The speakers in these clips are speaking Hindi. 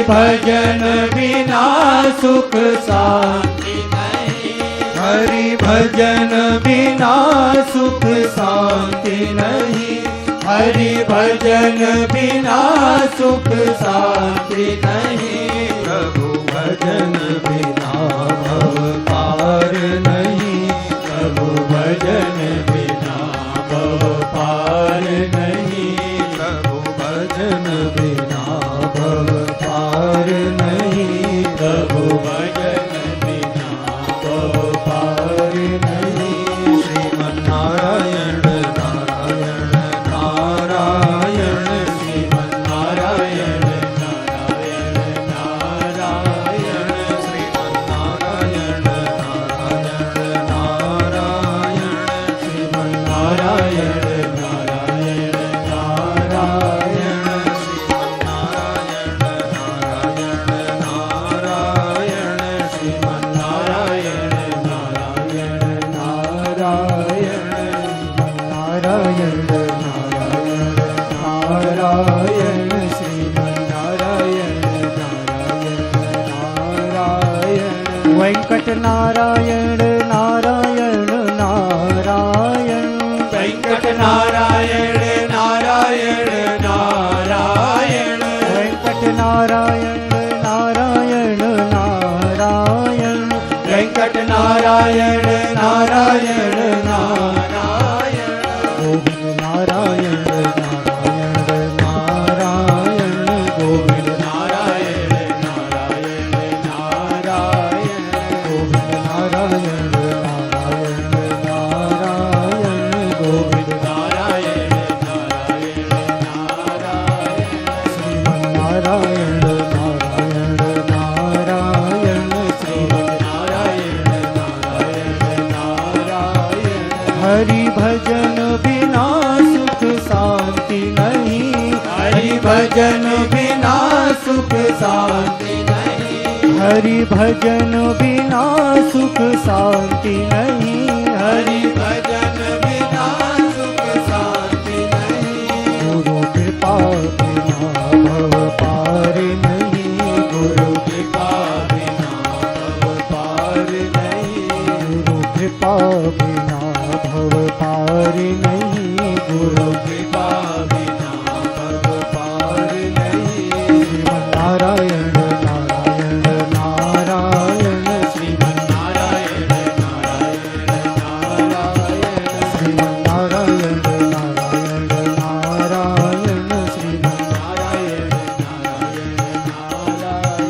भजन बिना सुख शांति नहीं, हरि भजन बिना सुख शांति नहीं, हरि भजन बिना सुख शांति नहीं। प्रभु भजन बिना भव पार नहीं, प्रभु भजन बिना भव पार नहीं, प्रभु भजन बिना भव पार नहीं, प्रभु भजन बिना भव पार नहीं। श्रीमन्नारायण नारायण नारायण, श्रीमन्नारायण नारायण नारायण, श्रीमन्नारायण नारायण नारायण, श्रीमन्नारायण नारायण नारायण, श्रीमन्नारायण नारायण नारायण, श्रीमन्नारायण नारायण नारायण, नारायण नारायण नारायण, श्रीमन्नारायण नारायण नारायण। वेंकट नारायण नारायण नारायण, वेंकट नारायण नारायण नारायण, वेंकट नारायण नारायण नारायण, वेंकट नारायण नारायण नारायण। गोविंद नारायण नारायण नारायण, गोविंद नारायण नारायण नारायण, गोविंद नारायण नारायण नारायण, गोविंद नारायण नारायण नारायण, श्रीमन्नारायण नारायण नारायण, श्रीमन्नारायण नारायण नारायण। हरि भजन बिना सुख शांति नहीं, हरि भजन बिना सुख शांति नहीं, हरि भजन बिना सुख शांति नहीं, हरि भजन बिना सुख शांति नहीं। गुरु कृपा बिना भव पार नहीं, गुरु कृपा बिना भव पार नहीं, गुरु कृपा बिना भव पार नहीं, गुरु कृपा बिना भव पार नहीं। श्रीमन्नारायण नारायण नारायण, श्रीमन्नारायण नारायण नारायण, श्रीमन्नारायण नारायण नारायण, श्रीमन्नारायण नारायण नारायण।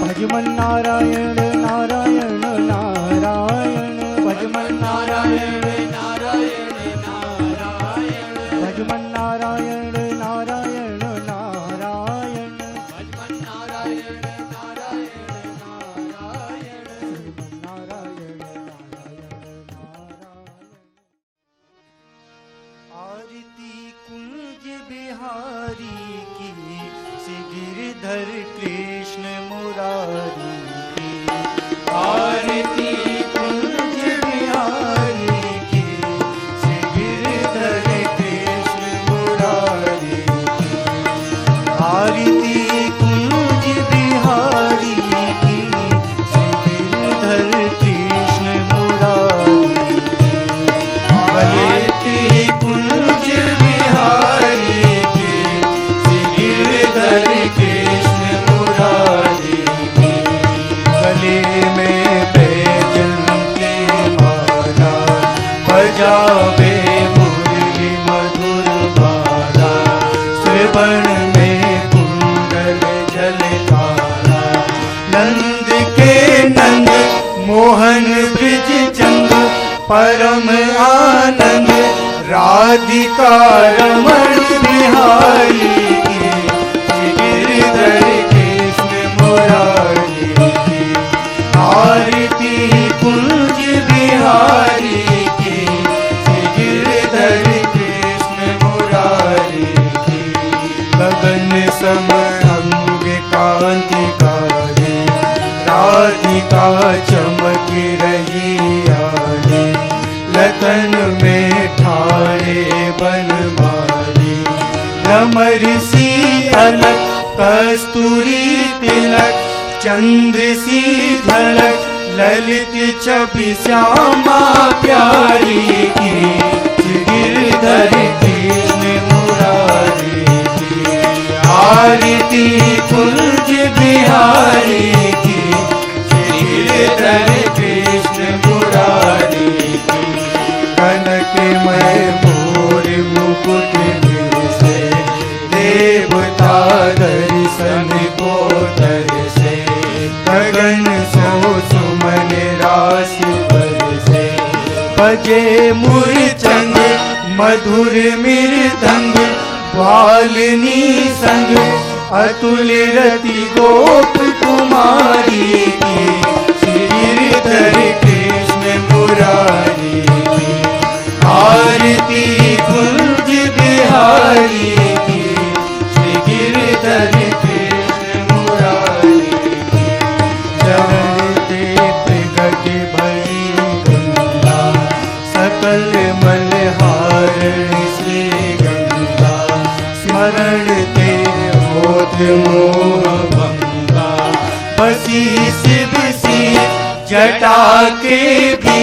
भजमन्नारायण नारायण नारायण, भजमन्नारायण नारायण नारायण, भजमन्नारायण नारायण नारायण, भजमन्नारायण नारायण नारायण, श्रीमन्नारायण नारायण नारायण। आरती कुंज बिहारी की, श्री गिरधर कृष्ण मुरारी की। आरती कुंज बिहारी की, श्री गिरधर कृष्ण मुरारी की। आरती कुंज बिहारी की, श्री गिरधर कृष्ण मुरारी की। आरती कुंज बिहारी की, श्री गिरधर कृष्ण मुरारी की। गले में बैजंती माला, बजावे मुरली मधुर बाला। श्रवण में कुंडल झलकारा, नंद के नंद मोहन ब्रिज चंद। परम आनंद राधिका रमण बिहारी की, श्री गिरधर कृष्ण मुरारी की। आरती कुंज बिहारी की, श्री गिरधर कृष्ण मुरारी की। गगन सम अंग कांति काले, राधिका चमक रही आली। लखन में ठाड़े बनमाली, भ्रमर सी अलग कस्तूरी तिलक चंद्र सी झलक ललित छवि श्यामा प्यारी की गिरधर कृष्ण मुरारी की आरती कुंज बिहारी की गिरधर कृष्ण मुरारी की कनकमय मोर मुकुट से देवता दर्शन को दर्शे गगन सो सुमन राशि बरसे बजे मूर्छंग मधुर मृदंग वालिनी संग अतुल रति गोप कुमारी की गिरधर कृष्ण मुरारी की आरती कुंज बिहारी की श्री गिरधर कृष्ण मुरारी की चरण देत गज भई गंगा सकल मलहारण श्री गंगा स्मरण ते होत मोह भंगा बसी शिव सी जटा के भी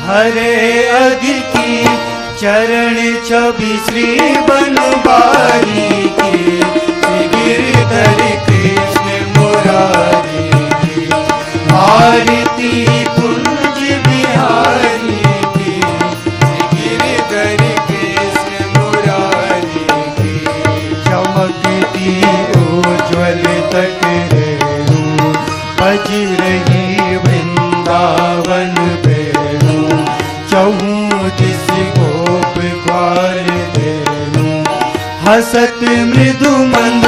हरे अधिकी चरण छवि श्री बनवारी की गिरधर कृष्ण मुरारी की आरती कुंज बिहारी की गिरधर कृष्ण मुरारी की चमकती उज्ज्वल तट रेणु बज रही वृंदावन बेणु चहु दिस गोप ग्वाल देनु हसत मृदु मंद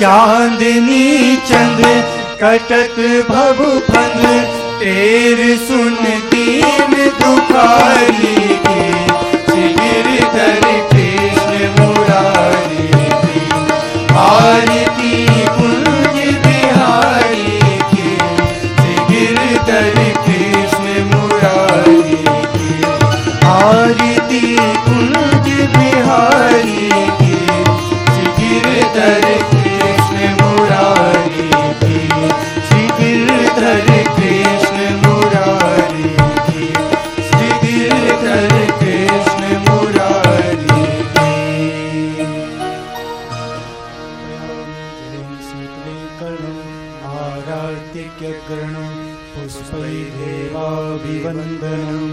चांदनी चंद कटत भव फंद तेर सुन दीन दुखारी की श्री गिरधर कृष्ण मुरारी की आरती कुंज बिहारी की श्री गिरधर कृष्ण मुरारी की आरती कुंज बिहारी की श्री गिरधर कृष्ण मुरारी की श्री गिरधर कृष्ण मुरारी की श्री गिरधर कृष्ण मुरारी की आरार्तिक्यकरणं पुष्पैर्देवाभिवन्दनम्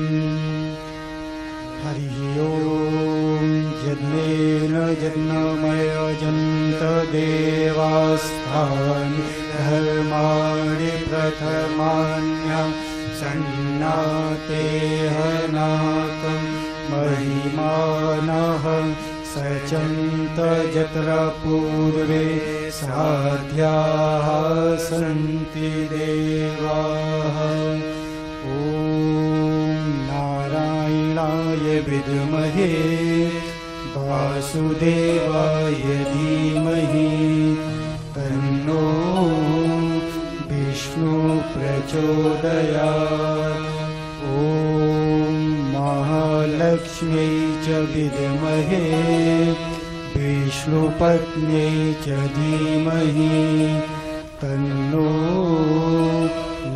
हरि ओम यज्ञेन यज्ञमयजन्त देवास्थानि धर्माणि प्रथमान्य सन्नातेह नाकं महिमानः सचन्त यत्र पूर्वे साध्याः सन्ति देवाः ॐ नारायणाय विद्महे वासुदेवाय धीमहि तन्नो विष्णु प्रचोदयात् ॐ महालक्ष्म्यै च विद्महे विष्णुपत्न्यै च धीमहि तन्नो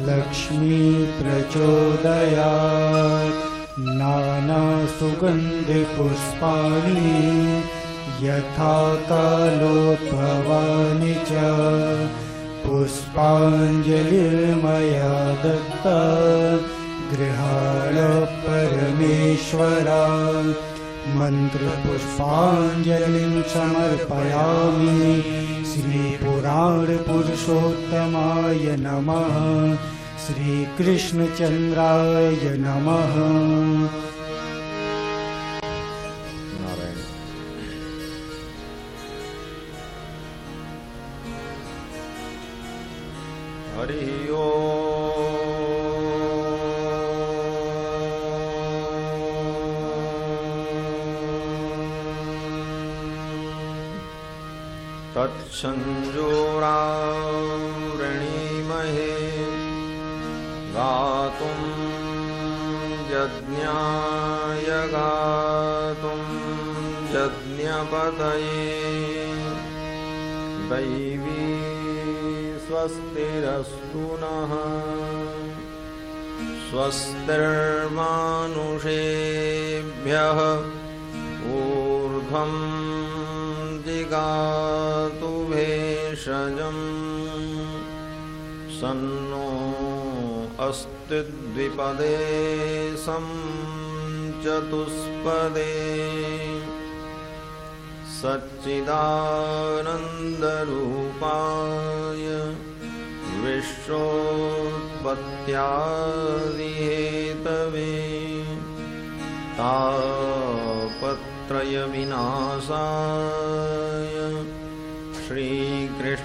लक्ष्मी प्रचोदयात् नानासुगन्धपुष्पाणि यथा कालोद्भवानि च पुष्पाञ्जलिर्मया दत्ता गृहाण परमेश्वरा मन्त्रपुष्पाञ्जलिं समर्पयामि श्रीपुराणपुरुषोत्तमाय नमः श्रीकृष्णचन्द्राय नमः। हरि ओम तत्संजोरावृणीमहे गातुं यज्ञाय गातुं यज्ञपतये दैवी स्वस्तिरस्तु नः स्वस्तिर्मानुषेभ्यः ऊर्ध्वं जिगातु भेषजम् सन्नो अस्ति द्विपदे सं चतुष्पदे सच्चिदानन्दरूपाय विश्वोत्पत्त्यादिहेतवे तापत्रयविनाशाय श्रीकृष्णाय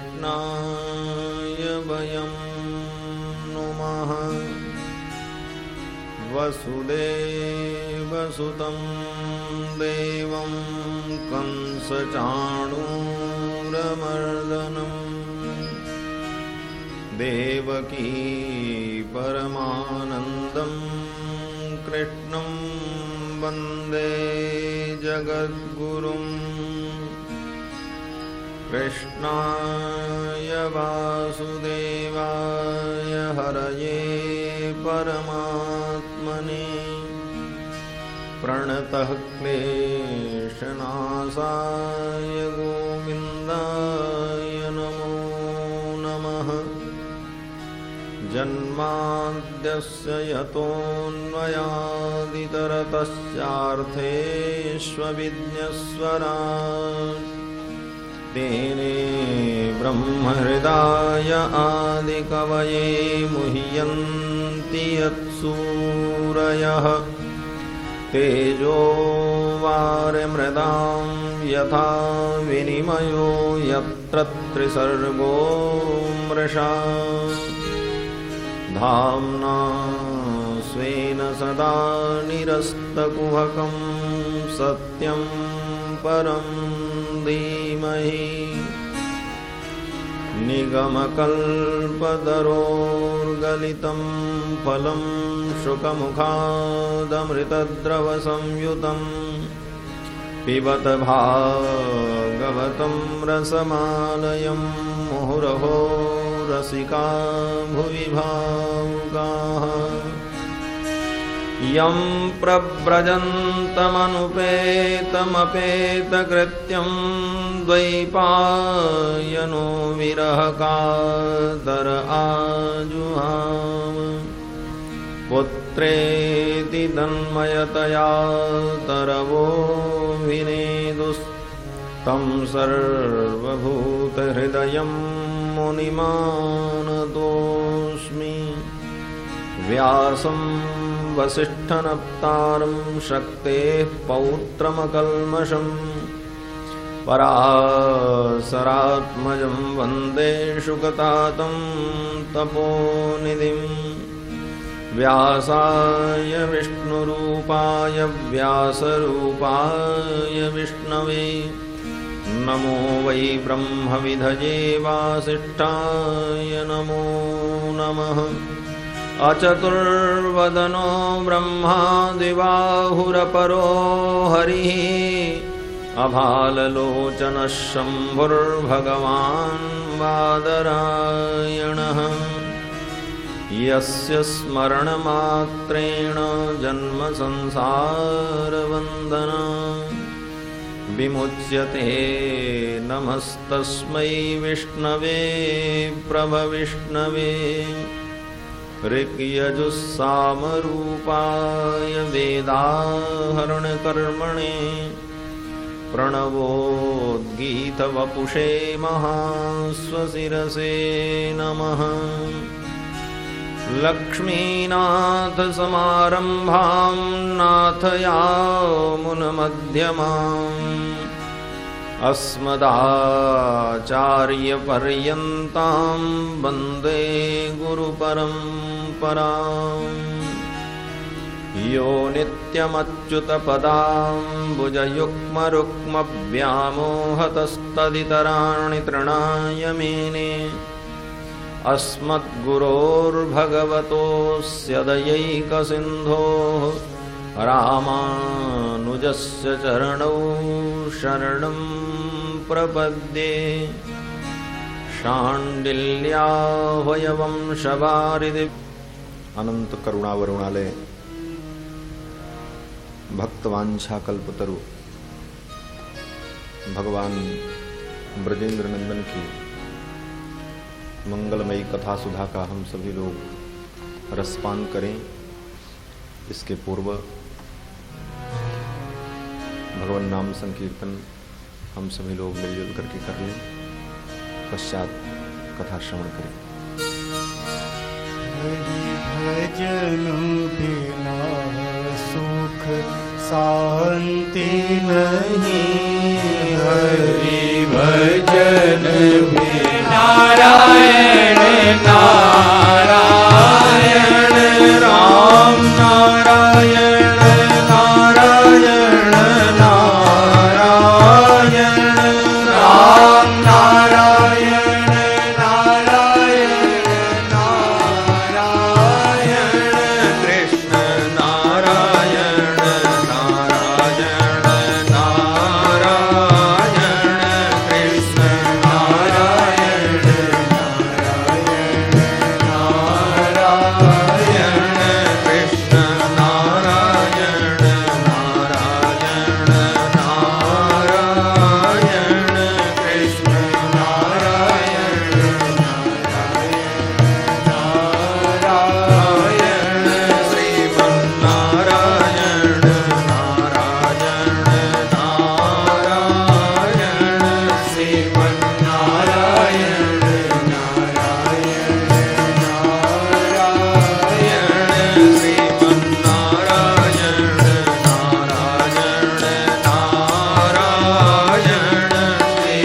वयं नुमः वसुदेवसुतं देवं कंसचाणूरमर्दनम् देवकी परमानन्दं कृष्णं वन्दे जगद्गुरुम् कृष्णाय वासुदेवाय हरये परमात्मने प्रणतः क्लेशनाशाय गोविन्दाय नमो नमः जन्माद्यस्य यतोऽन्वयादितरतश्चार्थेष्वभिज्ञस्वराट् तेने ब्रह्महृदाय आदिकवये मुह्यन्ति यत्सूरयः तेजो वारिमृदां यथा विनिमयो यत्र त्रिसर्गो मृषा धाम्ना स्वेन सदा निरस्तकुहकं सत्यं परं धीमहि निगमकल्पतरोर्गलितं फलं शुकमुखादमृतद्रवसंयुतं पिबत भागवतं रसमालयं मुहुरहो रसिका भुवि भावुकाः यं प्रव्रजन्तमनुपेतमपेतकृत्यं द्वैपायनो विरहकातर आजुहाव पुत्रेति तन्मयतया तरवो विनेदुस्तं सर्वभूतहृदयं मुनिमानतोऽस्मि व्यासं वसिष्ठनप्तारं शक्तेः पौत्रमकल्मषं पराशरात्मजं वन्दे शुकतातं तपोनिधिं व्यासाय विष्णुरूपाय व्यासरूपाय विष्णवे नमो वै ब्रह्मविधये वासिष्ठाय नमो नमः अचतुर्वदनो ब्रह्मा दिवाहुरपरो हरिः अभाललोचनः शम्भुर्भगवान् बादरायणः यस्य स्मरणमात्रेण जन्मसंसारवन्दना विमुच्यते नमस्तस्मै विष्णवे प्रभविष्णवे ऋक्यजुस्सामरूपाय वेदाहरणकर्मणे प्रणवोद्गीतवपुषे महास्वशिरसे नमः लक्ष्मीनाथसमारम्भां नाथयामुनमध्यमाम् अस्मदाचार्यपर्यन्तां वन्दे गुरुपरम्पराम् यो नित्यमच्युतपदाम्बुजयुग्मरुक्मव्यामोहतस्तदितराणि तृणाय मेने अस्मद्गुरोर्भगवतोऽस्य दयैकसिन्धोः रामानुजस्य चरणौ शरणं प्रपद्ये शाण्डिल्याह्वयवंशवारिधि अनंत करुणा वरुणालय भक्तवांछा कल्पतरु भगवान ब्रजेंद्र नंदन की मंगलमयी कथा सुधा का हम सभी लोग रसपान करें। इसके पूर्व भगवान नाम संकीर्तन हम सभी लोग मिलजुल करके कर लें, पश्चात कथा श्रवण करें। हरि भजन बिना सुख शांति नहीं, हरि भजन बिना नारायण नारायण राम नारायण नारायण नारायण राम नारायण नारायण नारायण कृष्ण नारायण नारायण नारायण कृष्ण नारायण नारायण कृष्ण नारायण नारायण नारायण कृष्ण नारायण नारायण श्रीमन्नारायण नारायण नारायण श्रीमन्नारायण नारायण नारायण श्रीमन्नारायण नारायण नारायण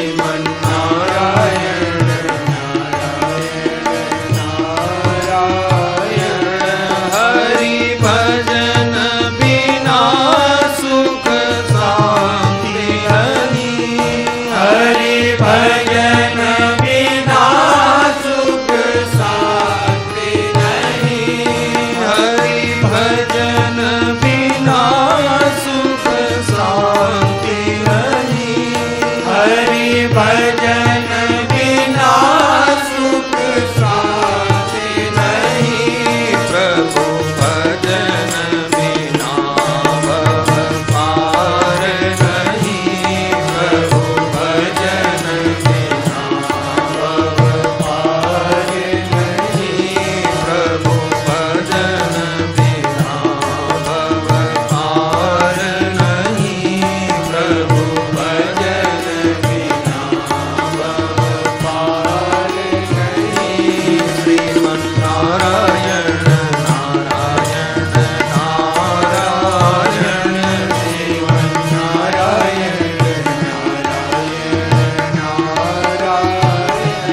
श्रीमन्नारायण हरि भजन बिना सुख शांति नहीं, हरि भजन बिना सुख शांति नहीं, हरि भजन बिना सुख शांति नहीं, हरि भजन बिना सुख शांति नहीं, प्रभु भजन बिना भव पार नहीं, प्रभु भजन बिना भव पार नहीं, प्रभु भजन बिना भव पार नहीं, प्रभु भजन बिना भव पार नहीं। श्रीमन्नारायण नारायण नारायण श्रीमन्नारायण नारायण नारायण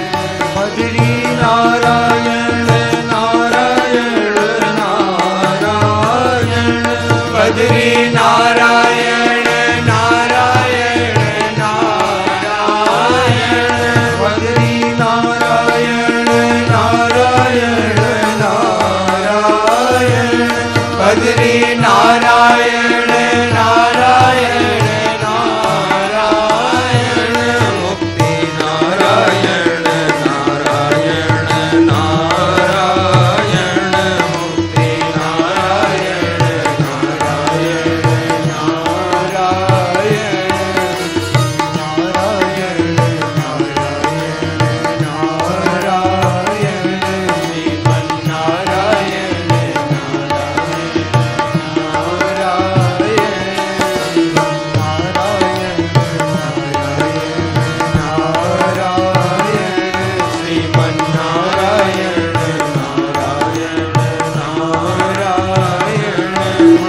बद्री नारायण नारायण नारायण बद्री नारायण नारायण नारायण बद्री नारायण नारायण नारायण बद्री नारायण नारायण नारायण मुक्ति नारायण नारायण नारायण मुक्ति नारायण नारायण नारायण नारायण नारायण नारायण श्रीमन्नारायण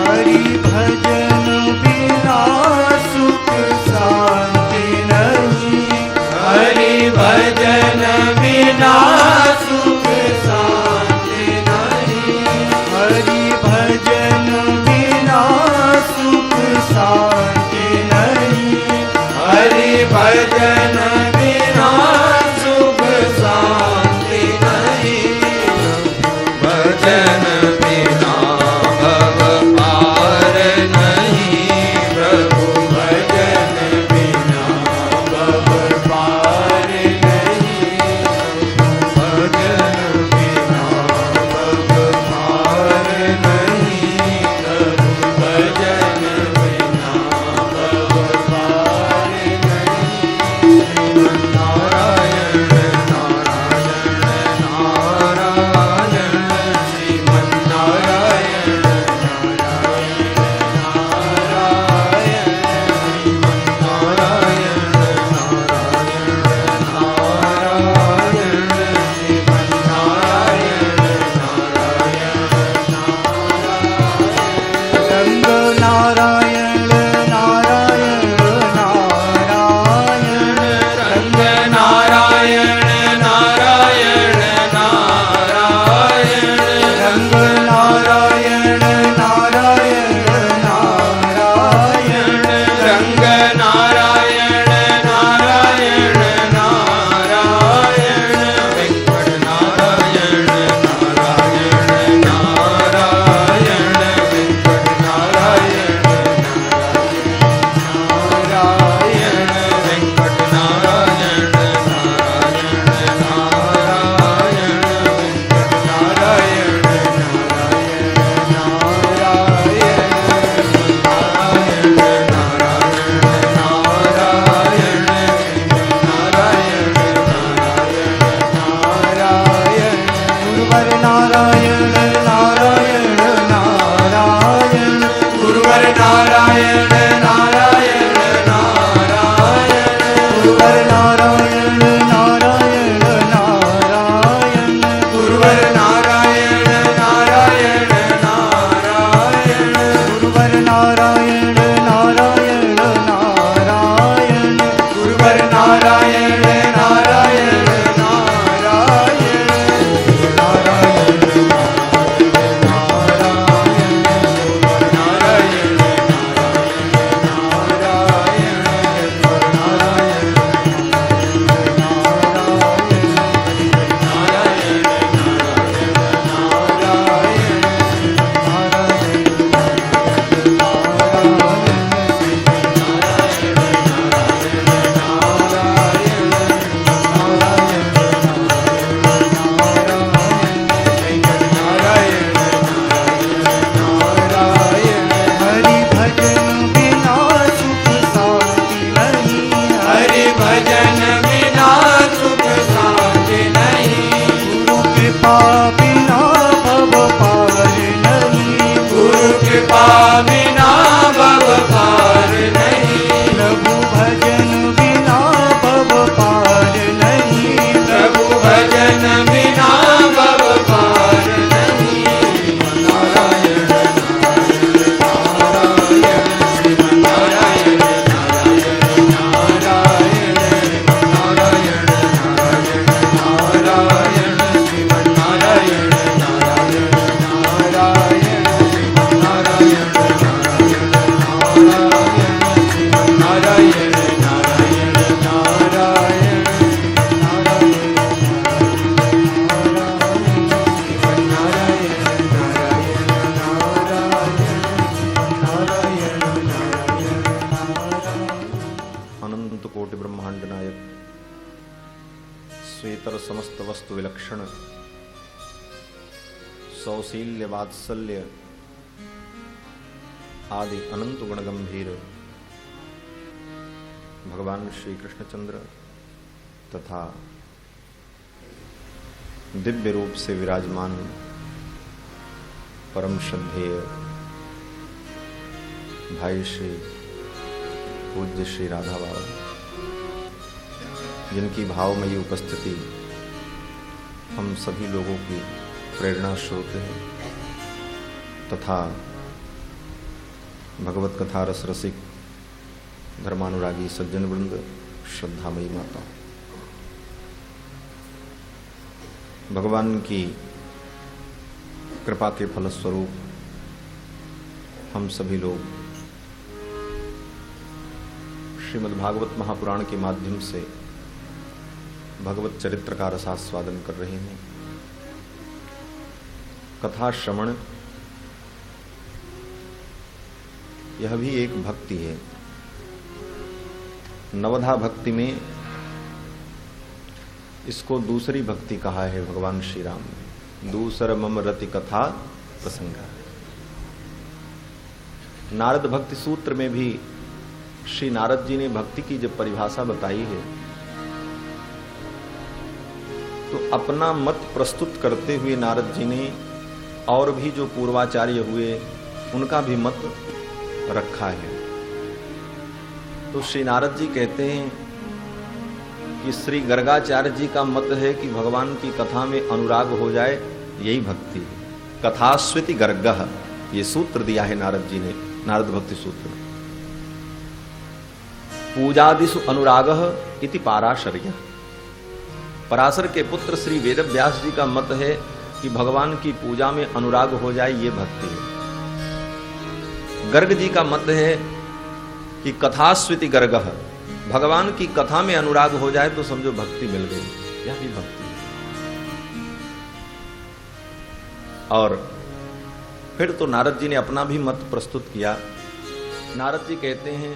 हरि भजन बिना सुख शांति नहीं, हरि भजन बिना सुख शांति नहीं, हरि भजन बिना सुख शांति नहीं, हरि भजन बिना सुख शांति नहीं, भजन बिना भव पार नहीं, प्रभु भजन बिना भव पार नहीं, वस्तु विलक्षण सौशील्य वात्सल्य आदि अनंत गुण गंभीर भगवान श्री कृष्णचंद्र तथा दिव्य रूप से विराजमान परम श्रद्धेय भाई श्री पूज्य श्री राधा बाबा, जिनकी भावमयी उपस्थिति हम सभी लोगों की प्रेरणा स्रोत है, तथा भगवत कथा रस रसिक धर्मानुरागी सज्जन वृंद, श्रद्धामयी माता, भगवान की कृपा के फलस्वरूप हम सभी लोग श्रीमद् भागवत महापुराण के माध्यम से भगवत चरित्र का रसास्वादन कर रहे हैं। कथा श्रवण यह भी एक भक्ति है। नवधा भक्ति में इसको दूसरी भक्ति कहा है भगवान श्री राम ने, दूसर मम रति कथा प्रसंगा। नारद भक्ति सूत्र में भी श्री नारद जी ने भक्ति की जब परिभाषा बताई है तो अपना मत प्रस्तुत करते हुए नारद जी ने और भी जो पूर्वाचार्य हुए उनका भी मत रखा है। तो श्री नारद जी कहते हैं कि श्री गर्गाचार्य जी का मत है कि भगवान की कथा में अनुराग हो जाए, यही भक्ति है। कथास्विति गर्गः, ये सूत्र दिया है नारद जी ने नारद भक्ति सूत्र में। पूजादिषु अनुरागः इति पाराशर्यः, पराशर के पुत्र श्री वेदव्यास जी का मत है कि भगवान की पूजा में अनुराग हो जाए, ये भक्ति है। गर्ग जी का मत है कि कथास्विति गर्गः, भगवान की कथा में अनुराग हो जाए तो समझो भक्ति मिल गई, यह भी भक्ति है। और फिर तो नारद जी ने अपना भी मत प्रस्तुत किया। नारद जी कहते हैं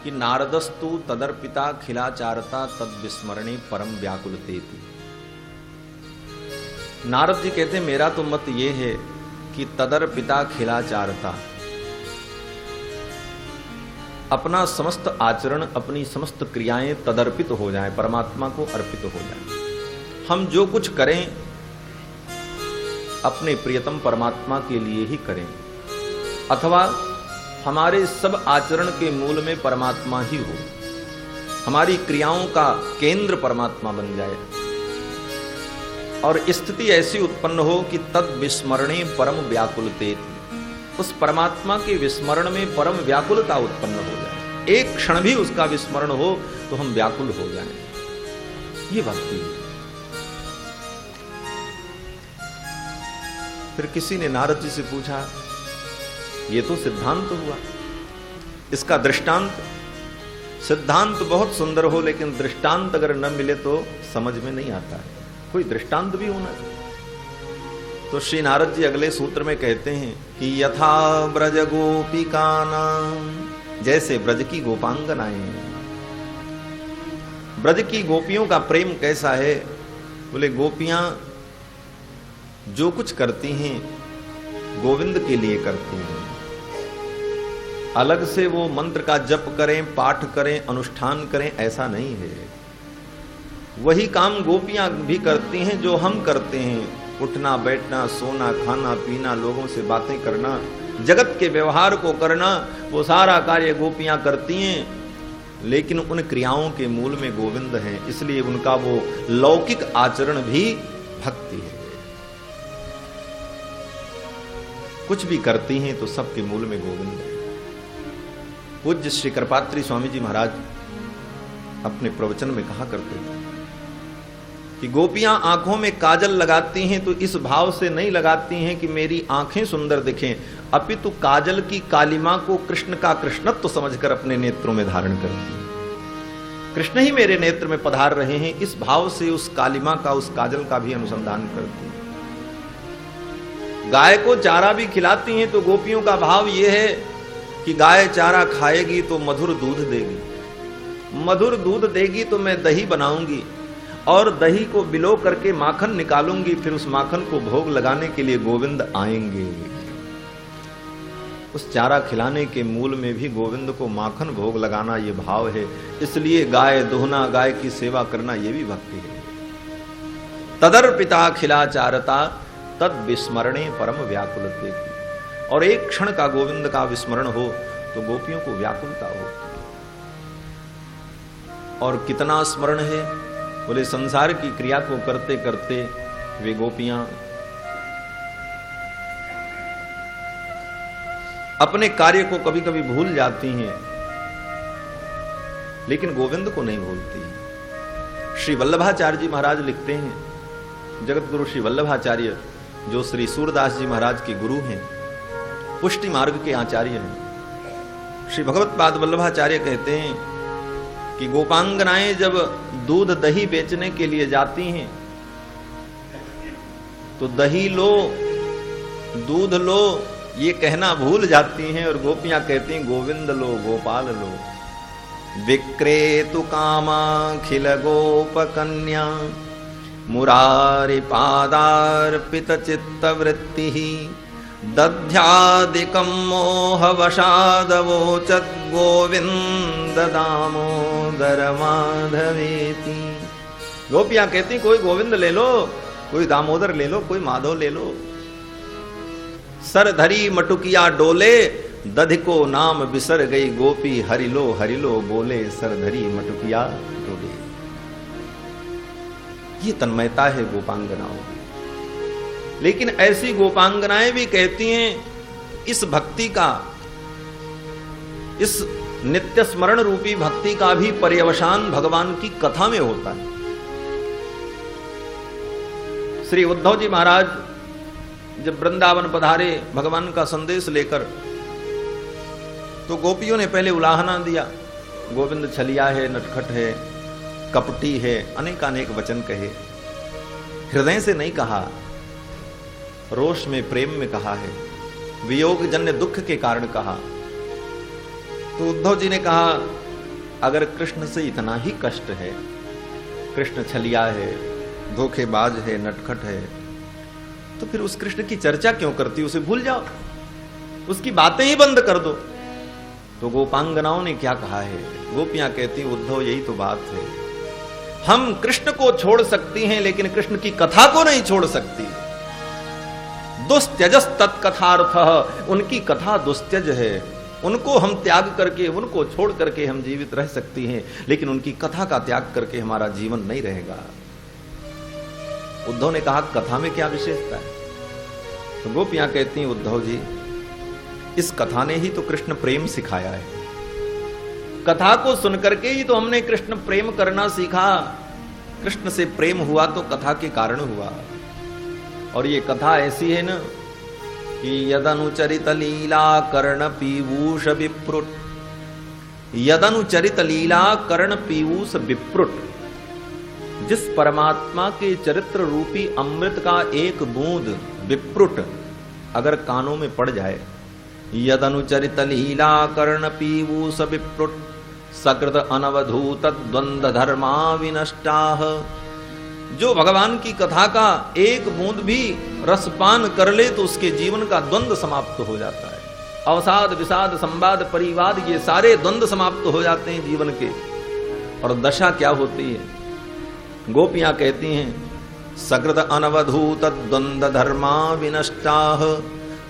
कि नारदस्तु तदर्पिता खिलाचारता तद विस्मरणे परम व्याकुलतेति। नारद जी कहते हैं मेरा तो मत ये है कि तदर्पिता खिलाचारता, अपना समस्त आचरण अपनी समस्त क्रियाएं तदर्पित हो जाएं, परमात्मा को अर्पित हो जाएं। हम जो कुछ करें अपने प्रियतम परमात्मा के लिए ही करें, अथवा हमारे सब आचरण के मूल में परमात्मा ही हो, हमारी क्रियाओं का केंद्र परमात्मा बन जाए और स्थिति ऐसी उत्पन्न हो कि तद विस्मरणे परम व्याकुलतेति, उस परमात्मा के विस्मरण में परम व्याकुलता उत्पन्न हो जाए। एक क्षण भी उसका विस्मरण हो तो हम व्याकुल हो जाएं, ये भक्ति है। फिर किसी ने नारद जी से पूछा, ये तो सिद्धांत हुआ, इसका दृष्टांत, सिद्धांत बहुत सुंदर हो लेकिन दृष्टांत अगर न मिले तो समझ में नहीं आता है, कोई दृष्टांत भी होना चाहिए। तो श्री नारद जी अगले सूत्र में कहते हैं कि यथा ब्रज गोपिकानां, जैसे ब्रज की गोपांगनाएं, ब्रज की गोपियों का प्रेम कैसा है, बोले गोपियां जो कुछ करती हैं गोविंद के लिए करती हैं, अलग से वो मंत्र का जप करें, पाठ करें, अनुष्ठान करें, ऐसा नहीं है। वही काम गोपियां भी करती हैं जो हम करते हैं, उठना बैठना, सोना, खाना पीना, लोगों से बातें करना, जगत के व्यवहार को करना, वो सारा कार्य गोपियां करती हैं, लेकिन उन क्रियाओं के मूल में गोविंद हैं, इसलिए उनका वो लौकिक आचरण भी भक्ति है। कुछ भी करती हैं तो सबके मूल में गोविंद है। पूज्य श्री कृपात्री स्वामी जी महाराज अपने प्रवचन में कहा करते थे कि गोपियां आंखों में काजल लगाती हैं तो इस भाव से नहीं लगाती हैं कि मेरी आंखें सुंदर दिखें, अपितु काजल की कालिमा को कृष्ण का कृष्णत्व समझकर अपने नेत्रों में धारण करती हैं। कृष्ण ही मेरे नेत्र में पधार रहे हैं, इस भाव से उस कालिमा का, उस काजल का भी अनुसंधान करती हैं। गाय को चारा भी खिलाती हैं तो गोपियों का भाव यह है कि गाय चारा खाएगी तो मधुर दूध देगी, मधुर दूध देगी तो मैं दही बनाऊंगी, और दही को बिलो करके माखन निकालूंगी, फिर उस माखन को भोग लगाने के लिए गोविंद आएंगे। उस चारा खिलाने के मूल में भी गोविंद को माखन भोग लगाना ये भाव है। इसलिए गाय दुहना, गाय की सेवा करना ये भी भक्ति है। तदर्पिता खिला चारता तद विस्मरणे परम व्याकुलते। और एक क्षण का गोविंद का विस्मरण हो तो गोपियों को व्याकुलता हो। और कितना स्मरण है, बोले संसार की क्रिया को करते करते वे गोपियां अपने कार्य को कभी कभी भूल जाती हैं, लेकिन गोविंद को नहीं भूलती। श्री वल्लभाचार्य जी महाराज लिखते हैं, जगत गुरु श्री वल्लभाचार्य जो श्री सूरदास जी महाराज के गुरु हैं, पुष्टि मार्ग के आचार्य हैं, श्री भगवत्पाद वल्लभाचार्य कहते हैं कि गोपांगनाएं जब दूध दही बेचने के लिए जाती हैं तो दही लो दूध लो ये कहना भूल जाती हैं और गोपियां कहती हैं गोविंद लो गोपाल लो। विक्रेतु कामाखिल गोप कन्या मुरारी पादार्पित चित्त वृत्ति दध्यादिकं मोहवशादवोचत् गोविंद दामोदर माधवेति। गोपियां कहती कोई गोविंद ले लो, कोई दामोदर ले लो, कोई माधव ले लो। सर धरी मटुकिया डोले दधि को नाम बिसर गई गोपी हरि लो बोले सर धरी मटुकिया डोले। ये तन्मयता है गोपांगनाओं की। लेकिन ऐसी गोपांगनाएं भी कहती हैं इस भक्ति का, इस नित्य स्मरण रूपी भक्ति का भी पर्यवसान भगवान की कथा में होता है। श्री उद्धव जी महाराज जब वृंदावन पधारे भगवान का संदेश लेकर, तो गोपियों ने पहले उलाहना दिया, गोविंद छलिया है, नटखट है, कपटी है, अनेकानेक वचन कहे। हृदय से नहीं कहा, रोष में प्रेम में कहा है, वियोग जन्य दुख के कारण कहा। तो उद्धव जी ने कहा अगर कृष्ण से इतना ही कष्ट है, कृष्ण छलिया है, धोखेबाज है, नटखट है, तो फिर उस कृष्ण की चर्चा क्यों करती, उसे भूल जाओ, उसकी बातें ही बंद कर दो। तो गोपांगनाओं ने क्या कहा है, गोपियां कहती उद्धव यही तो बात है, हम कृष्ण को छोड़ सकती हैं लेकिन कृष्ण की कथा को नहीं छोड़ सकती। दुस्त्यजस तत्कथार्थ, उनकी कथा दुस्त्यज है, उनको हम त्याग करके, उनको छोड़ करके हम जीवित रह सकती हैं, लेकिन उनकी कथा का त्याग करके हमारा जीवन नहीं रहेगा। उद्धव ने कहा कथा में क्या विशेषता है? तो गोपियां कहती हैं उद्धव जी इस कथा ने ही तो कृष्ण प्रेम सिखाया है, कथा को सुनकर के ही तो हमने कृष्ण प्रेम करना सीखा। कृष्ण से प्रेम हुआ तो कथा के कारण हुआ। और ये कथा ऐसी है ना कि यदनुचरित लीला कर्ण पीयूष विप्रुट, यदनुचरित लीला कर्ण पीयूष विप्रुट, जिस परमात्मा के चरित्र रूपी अमृत का एक बूंद विप्रुट अगर कानों में पड़ जाए, यदनुचरित लीला कर्ण पीयूष विप्रुट सकृत अनवधूत द्वंद्व धर्मा विनष्टाः। जो भगवान की कथा का एक बूंद भी रसपान कर ले तो उसके जीवन का द्वंद्व समाप्त हो जाता है। अवसाद विषाद संवाद परिवाद ये सारे द्वंद्व समाप्त हो जाते हैं जीवन के। और दशा क्या होती है? गोपियां कहती हैं सकृत अनवधूत द्वंद्व धर्मा विनष्टाः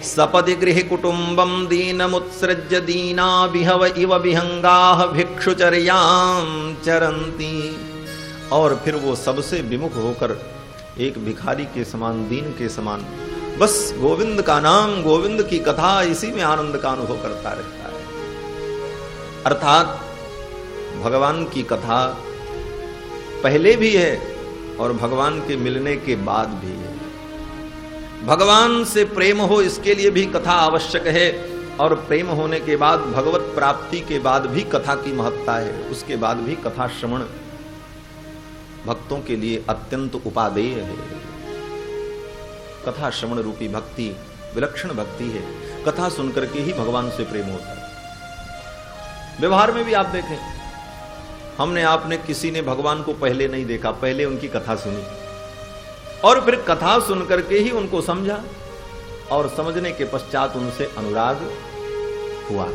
सपदि गृह कुटुंबम दीनमुत्सृज्य दीना बिहव इव विहंगाः भिक्षुचर्यां चरन्ति। और फिर वो सबसे विमुख होकर एक भिखारी के समान, दीन के समान, बस गोविंद का नाम, गोविंद की कथा, इसी में आनंद का अनुभव करता रहता है। अर्थात भगवान की कथा पहले भी है और भगवान के मिलने के बाद भी है। भगवान से प्रेम हो इसके लिए भी कथा आवश्यक है, और प्रेम होने के बाद भगवत प्राप्ति के बाद भी कथा की महत्ता है। उसके बाद भी कथा श्रवण भक्तों के लिए अत्यंत उपादेय है। कथा श्रवण रूपी भक्ति विलक्षण भक्ति है। कथा सुनकर के ही भगवान से प्रेम होता है। व्यवहार में भी आप देखें, हमने आपने किसी ने भगवान को पहले नहीं देखा, पहले उनकी कथा सुनी और फिर कथा सुन करके ही उनको समझा और समझने के पश्चात उनसे अनुराग हुआ।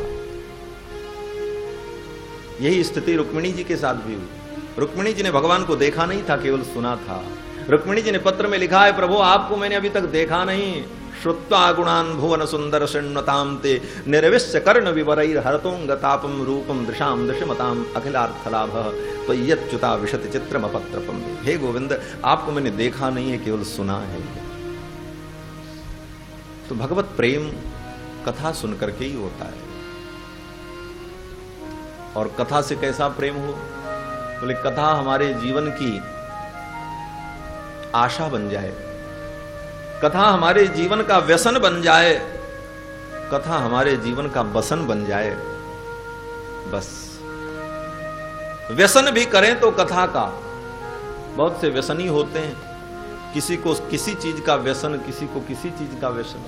यही स्थिति रुक्मिणी जी के साथ भी हुई। रुक्मिणी जी ने भगवान को देखा नहीं था, केवल सुना था। रुक्मिणी जी ने पत्र में लिखा है, प्रभु आपको मैंने अभी तक देखा नहीं। श्रुत्वा गुणान भुवन सुंदर शृण्वताम ते निर्विश्य कर्ण विवरैर हरतोंगतापम रूपम दृशाम दृश्यमताम अखिलार्थ लाभ तो यच्युता विशति चित्रम अपत्रपम। हे गोविंद, आपको मैंने देखा नहीं है, केवल सुना है। तो भगवत प्रेम कथा सुन करके ही होता है। और कथा से कैसा प्रेम हो? बोले कथा हमारे जीवन की आशा बन जाए, कथा हमारे जीवन का व्यसन बन जाए, कथा हमारे जीवन का बसन बन जाए। बस व्यसन भी करें तो कथा का। बहुत से व्यसनी होते हैं, किसी को किसी चीज का व्यसन, किसी को किसी चीज का व्यसन,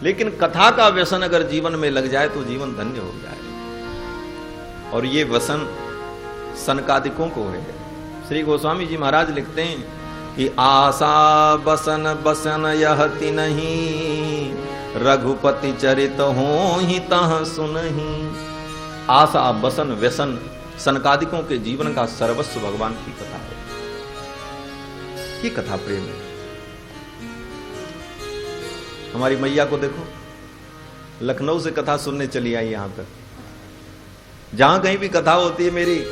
लेकिन कथा का व्यसन अगर जीवन में लग जाए तो जीवन धन्य हो जाए। और ये व्यसन सनकादिकों को है। श्री गोस्वामी जी महाराज लिखते हैं कि आशा बसन बसन यहति नहीं, रघुपति चरित हो ही तह सुनहि। आशा बसन व्यसन सनकादिकों के जीवन का सर्वस्व भगवान की कथा है। ये कथा प्रेम है। हमारी मैया को देखो, लखनऊ से कथा सुनने चली आई यहां तक। जहां कहीं भी कथा होती है, मेरी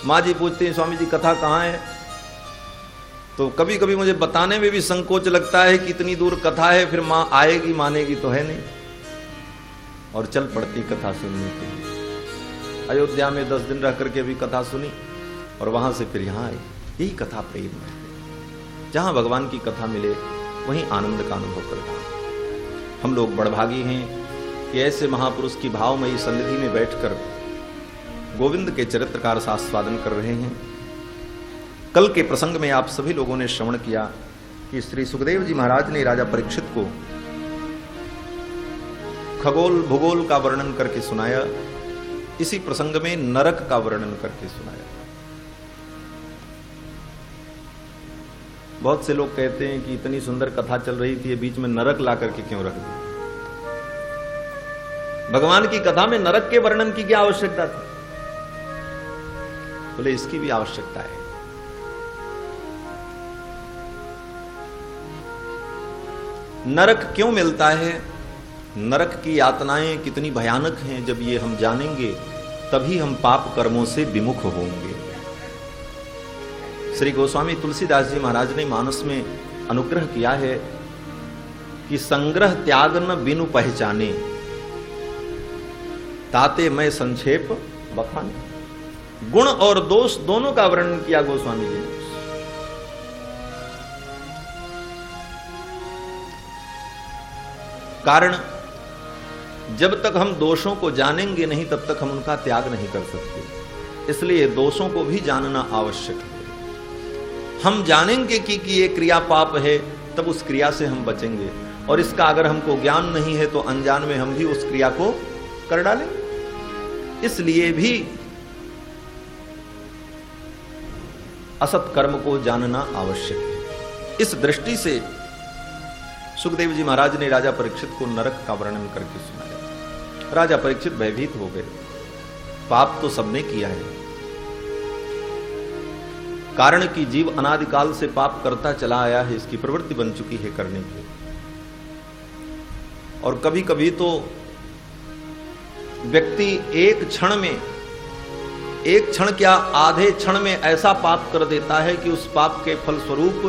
माँ जी पूछती हैं स्वामी जी कथा कहाँ है, तो कभी कभी मुझे बताने में भी संकोच लगता है कि इतनी दूर कथा है, फिर माँ आएगी मानेगी तो है नहीं, और चल पड़ती कथा सुनने के लिए। अयोध्या में 10 दिन रह करके भी कथा सुनी और वहां से फिर यहाँ आई। यही कथा प्रेम है। जहां भगवान की कथा मिले वहीं आनंद का अनुभव करता। हम लोग बड़भागी हैं कि ऐसे महापुरुष की भावमयी सन्निधि में बैठकर गोविंद के चरित्र का रसास्वादन कर रहे हैं। कल के प्रसंग में आप सभी लोगों ने श्रवण किया कि श्री सुखदेव जी महाराज ने राजा परीक्षित को खगोल भूगोल का वर्णन करके सुनाया। इसी प्रसंग में नरक का वर्णन करके सुनाया। बहुत से लोग कहते हैं कि इतनी सुंदर कथा चल रही थी, बीच में नरक ला करके क्यों रख दी? भगवान की कथा में नरक के वर्णन की क्या आवश्यकता थी? बोले इसकी भी आवश्यकता है। नरक क्यों मिलता है, नरक की यातनाएं कितनी भयानक हैं, जब ये हम जानेंगे तभी हम पाप कर्मों से विमुख होंगे। श्री गोस्वामी तुलसीदास जी महाराज ने मानस में अनुग्रह किया है कि संग्रह त्याग न बिनु पहचाने, ताते मैं संक्षेप बखाने। गुण और दोष दोनों का वर्णन किया गोस्वामी जी ने। कारण जब तक हम दोषों को जानेंगे नहीं तब तक हम उनका त्याग नहीं कर सकते। इसलिए दोषों को भी जानना आवश्यक है। हम जानेंगे कि ये क्रिया पाप है, तब उस क्रिया से हम बचेंगे। और इसका अगर हमको ज्ञान नहीं है तो अनजान में हम भी उस क्रिया को कर डालेंगे। इसलिए भी असत कर्म को जानना आवश्यक है। इस दृष्टि से सुखदेव जी महाराज ने राजा परीक्षित को नरक का वर्णन करके सुनाया। राजा परीक्षित भयभीत हो गए। पाप तो सबने किया है, कारण कि जीव अनादिकाल से पाप करता चला आया है, इसकी प्रवृत्ति बन चुकी है करने की। और कभी कभी तो व्यक्ति एक क्षण में, एक क्षण क्या आधे क्षण में ऐसा पाप कर देता है कि उस पाप के फलस्वरूप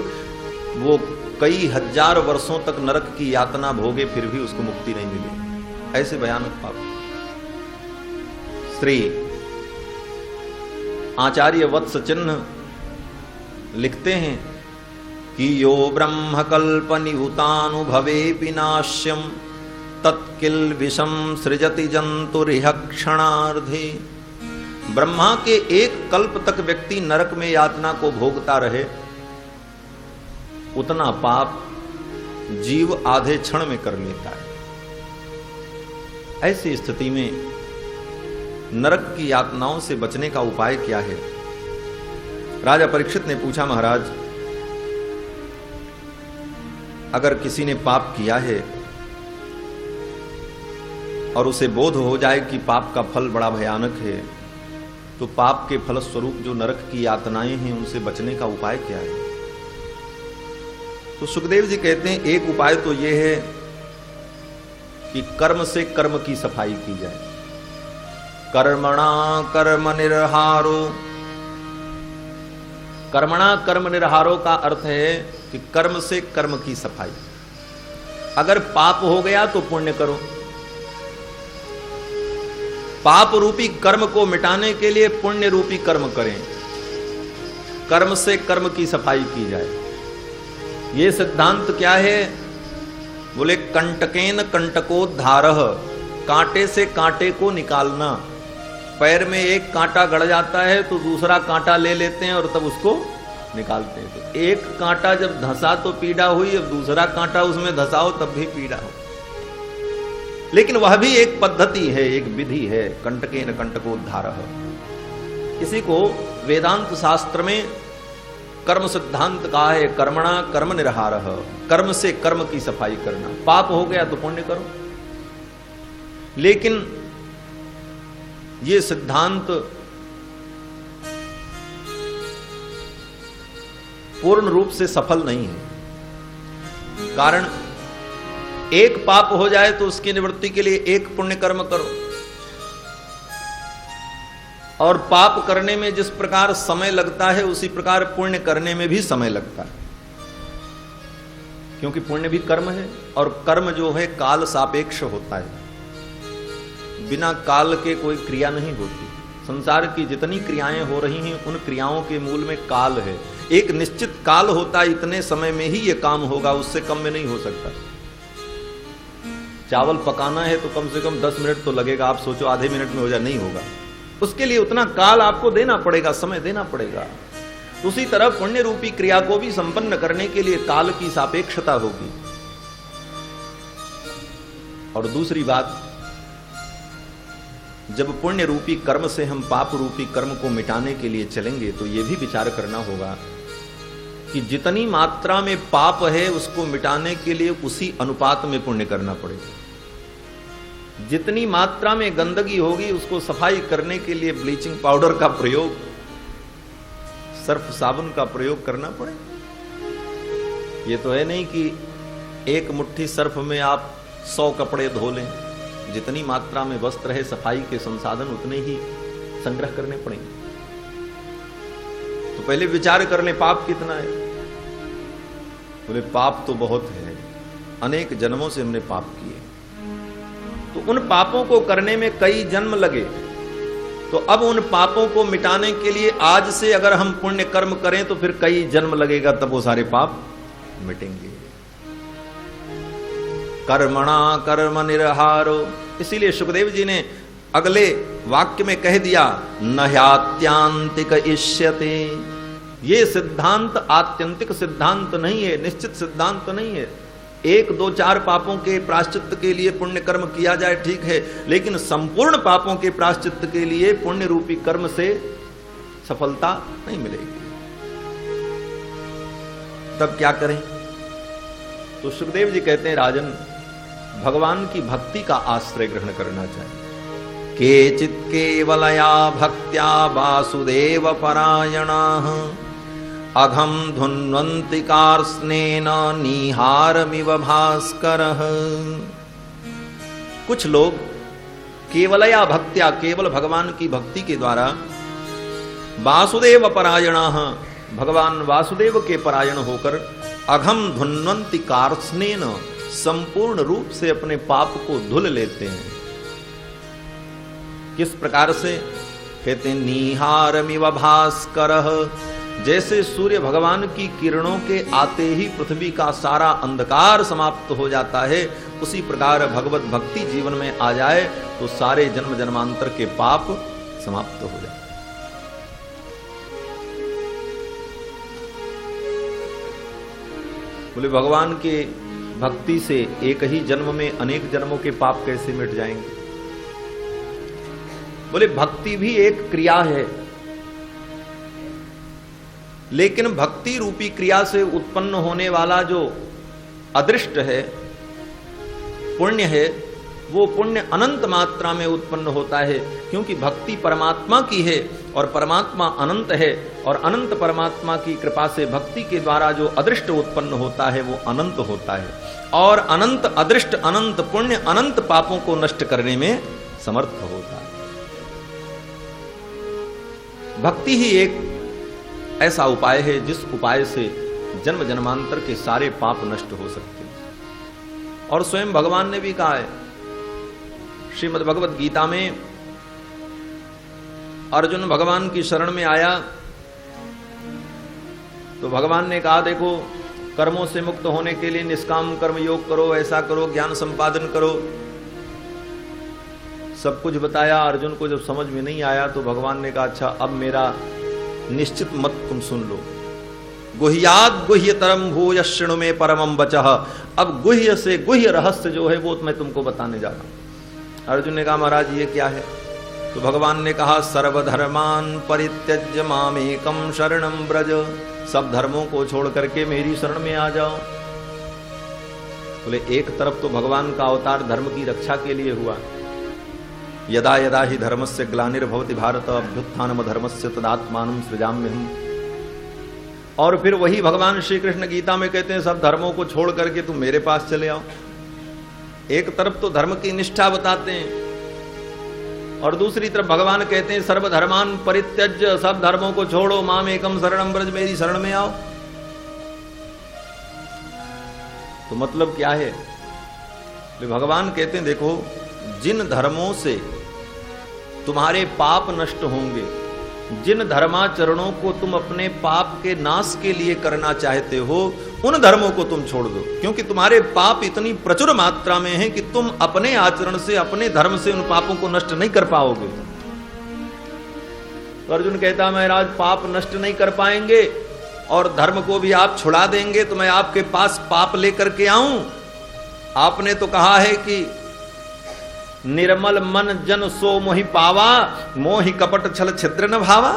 वो कई हजार वर्षों तक नरक की यातना भोगे, फिर भी उसको मुक्ति नहीं मिली। ऐसे भयानक पाप। श्री आचार्य वत्स चिन्ह लिखते हैं कि यो ब्रह्म कल्प निहुतानुभवे विनाश्यम तत्किल विषम सृजति जंतुरिह क्षणार्धे। ब्रह्मा के एक कल्प तक व्यक्ति नरक में यातना को भोगता रहे, उतना पाप जीव आधे क्षण में कर लेता है। ऐसी स्थिति में नरक की यातनाओं से बचने का उपाय क्या है? राजा परीक्षित ने पूछा, महाराज, अगर किसी ने पाप किया है और उसे बोध हो जाए कि पाप का फल बड़ा भयानक है, तो पाप के फलस्वरूप जो नरक की यातनाएं हैं उनसे बचने का उपाय क्या है? तो सुखदेव जी कहते हैं, एक उपाय तो यह है कि कर्म से कर्म की सफाई की जाए। कर्मणा कर्म निर्हारो। कर्मणा कर्म निर्हारो का अर्थ है कि कर्म से कर्म की सफाई। अगर पाप हो गया तो पुण्य करो। पाप रूपी कर्म को मिटाने के लिए पुण्य रूपी कर्म करें। कर्म से कर्म की सफाई की जाए। यह सिद्धांत क्या है? बोले, कंटकेन कंटकोद्धारः, कांटे से कांटे को निकालना। पैर में एक कांटा गड़ जाता है तो दूसरा कांटा ले लेते हैं और तब उसको निकालते हैं। तो एक कांटा जब धंसा तो पीड़ा हुई, अब दूसरा कांटा उसमें धंसाओ तब भी पीड़ा हो। लेकिन वह भी एक पद्धति है, एक विधि है, कंटकेन कंटकोद्धारः। इसी को वेदांत शास्त्र में कर्म सिद्धांत कहा है, कर्मणा कर्म निर्हारः, कर्म से कर्म की सफाई करना। पाप हो गया तो पुण्य करो। लेकिन ये सिद्धांत पूर्ण रूप से सफल नहीं है। कारण एक पाप हो जाए तो उसकी निवृत्ति के लिए एक पुण्य कर्म करो, और पाप करने में जिस प्रकार समय लगता है उसी प्रकार पुण्य करने में भी समय लगता है, क्योंकि पुण्य भी कर्म है और कर्म जो है काल सापेक्ष होता है। बिना काल के कोई क्रिया नहीं होती। संसार की जितनी क्रियाएं हो रही हैं उन क्रियाओं के मूल में काल है। एक निश्चित काल होता है, इतने समय में ही यह काम होगा, उससे कम में नहीं हो सकता। चावल पकाना है तो कम से कम 10 मिनट तो लगेगा। आप सोचो आधे मिनट में हो जाए, नहीं होगा। उसके लिए उतना काल आपको देना पड़ेगा, समय देना पड़ेगा। उसी तरह पुण्य रूपी क्रिया को भी संपन्न करने के लिए काल की सापेक्षता होगी। और दूसरी बात, जब पुण्य रूपी कर्म से हम पाप रूपी कर्म को मिटाने के लिए चलेंगे तो यह भी विचार करना होगा कि जितनी मात्रा में पाप है उसको मिटाने के लिए उसी अनुपात में पुण्य करना पड़ेगा। जितनी मात्रा में गंदगी होगी उसको सफाई करने के लिए ब्लीचिंग पाउडर का प्रयोग, सर्फ साबुन का प्रयोग करना पड़ेगा। यह तो है नहीं कि एक मुट्ठी सर्फ में आप 100 कपड़े धो लें। जितनी मात्रा में वस्त्र है, सफाई के संसाधन उतने ही संग्रह करने पड़ेंगे। तो पहले विचार कर लें पाप कितना है। बोले पाप तो बहुत है, अनेक जन्मों से हमने पाप किए, तो उन पापों को करने में कई जन्म लगे। तो अब उन पापों को मिटाने के लिए आज से अगर हम पुण्य कर्म करें तो फिर कई जन्म लगेगा, तब वो सारे पाप मिटेंगे। कर्मणा कर्म निर्हारो। इसीलिए सुखदेव जी ने अगले वाक्य में कह दिया, नह्यात्यांतिक इष्यते। ये सिद्धांत आत्यंतिक सिद्धांत नहीं है, निश्चित सिद्धांत नहीं है। 1, 2, 4 पापों के प्रायश्चित के लिए पुण्य कर्म किया जाए ठीक है, लेकिन संपूर्ण पापों के प्रायश्चित के लिए पुण्य रूपी कर्म से सफलता नहीं मिलेगी। तब क्या करें? तो सुखदेव जी कहते हैं, राजन, भगवान की भक्ति का आश्रय ग्रहण करना चाहिए। केचित् केवलया भक्त्या वासुदेव परायणाः अघम धुन्वन्ति कार्ष्णेन निहारमिव भास्करः। कुछ लोग केवलया भक्त्या, केवल भगवान की भक्ति के द्वारा, वासुदेव परायणाः, भगवान वासुदेव के परायण होकर, अघम धुन्वन्ति कार्ष्णेन, संपूर्ण रूप से अपने पाप को धुल लेते हैं। किस प्रकार से? कहते हैं, निहारमिव भास्करः, जैसे सूर्य भगवान की किरणों के आते ही पृथ्वी का सारा अंधकार समाप्त हो जाता है, उसी प्रकार भगवत भक्ति जीवन में आ जाए तो सारे जन्म जन्मांतर के पाप समाप्त हो जाए। बोले भगवान के भक्ति से एक ही जन्म में अनेक जन्मों के पाप कैसे मिट जाएंगे? बोले भक्ति भी एक क्रिया है, लेकिन भक्ति रूपी क्रिया से उत्पन्न होने वाला जो अदृष्ट है, पुण्य है, वो पुण्य अनंत मात्रा में उत्पन्न होता है, क्योंकि भक्ति परमात्मा की है और परमात्मा अनंत है, और अनंत परमात्मा की कृपा से भक्ति के द्वारा जो अदृष्ट उत्पन्न होता है वो अनंत होता है, और अनंत अदृष्ट, अनंत पुण्य, अनंत पापों को नष्ट करने में समर्थ होता है। भक्ति ही एक ऐसा उपाय है जिस उपाय से जन्म जन्मांतर के सारे पाप नष्ट हो सकते हैं। और स्वयं भगवान ने भी कहा है, श्रीमद् भगवत गीता में अर्जुन भगवान की शरण में आया तो भगवान ने कहा, देखो कर्मों से मुक्त होने के लिए निष्काम कर्म योग करो, ऐसा करो, ज्ञान संपादन करो, सब कुछ बताया। अर्जुन को जब समझ में नहीं आया तो भगवान ने कहा, अच्छा अब मेरा निश्चित मत तुम सुन लो। गुह्याद गुह्यतरम भूय शृणु में परमं वचः। अब गुह्य से गुह्य रहस्य जो है वो मैं तुमको बताने जा रहा हूं। अर्जुन ने कहा, महाराज ये क्या है? तो भगवान ने कहा, सर्वधर्मान परित्यज्य मामेकं शरणं व्रज। सब धर्मों को छोड़ करके मेरी शरण में आ जाओ। बोले एक तरफ तो भगवान का अवतार धर्म की रक्षा के लिए हुआ, यदा यदा ही धर्मस्य ग्लानिर्भवति भारत अभ्युत्थानम धर्मस्य तदात्मानं सृजाम्यहम्। और फिर वही भगवान श्री कृष्ण गीता में कहते हैं, सब धर्मों को छोड़ करके तुम मेरे पास चले आओ। एक तरफ तो धर्म की निष्ठा बताते हैं और दूसरी तरफ भगवान कहते हैं, सर्वधर्मान परित्यज्य, सब धर्मों को छोड़ो, माम एकम शरणं व्रज, मेरी शरण में आओ। तो मतलब क्या है? भगवान कहते हैं, देखो जिन धर्मों से तुम्हारे पाप नष्ट होंगे, जिन धर्माचरणों को तुम अपने पाप के नाश के लिए करना चाहते हो, उन धर्मों को तुम छोड़ दो, क्योंकि तुम्हारे पाप इतनी प्रचुर मात्रा में हैं कि तुम अपने आचरण से, अपने धर्म से उन पापों को नष्ट नहीं कर पाओगे। तो अर्जुन कहता, महाराज पाप नष्ट नहीं कर पाएंगे और धर्म को भी आप छुड़ा देंगे तो मैं आपके पास पाप लेकर के आऊं? आपने तो कहा है कि निर्मल मन जन सो मोहि पावा, मोहि कपट छल छिद्र न भावा।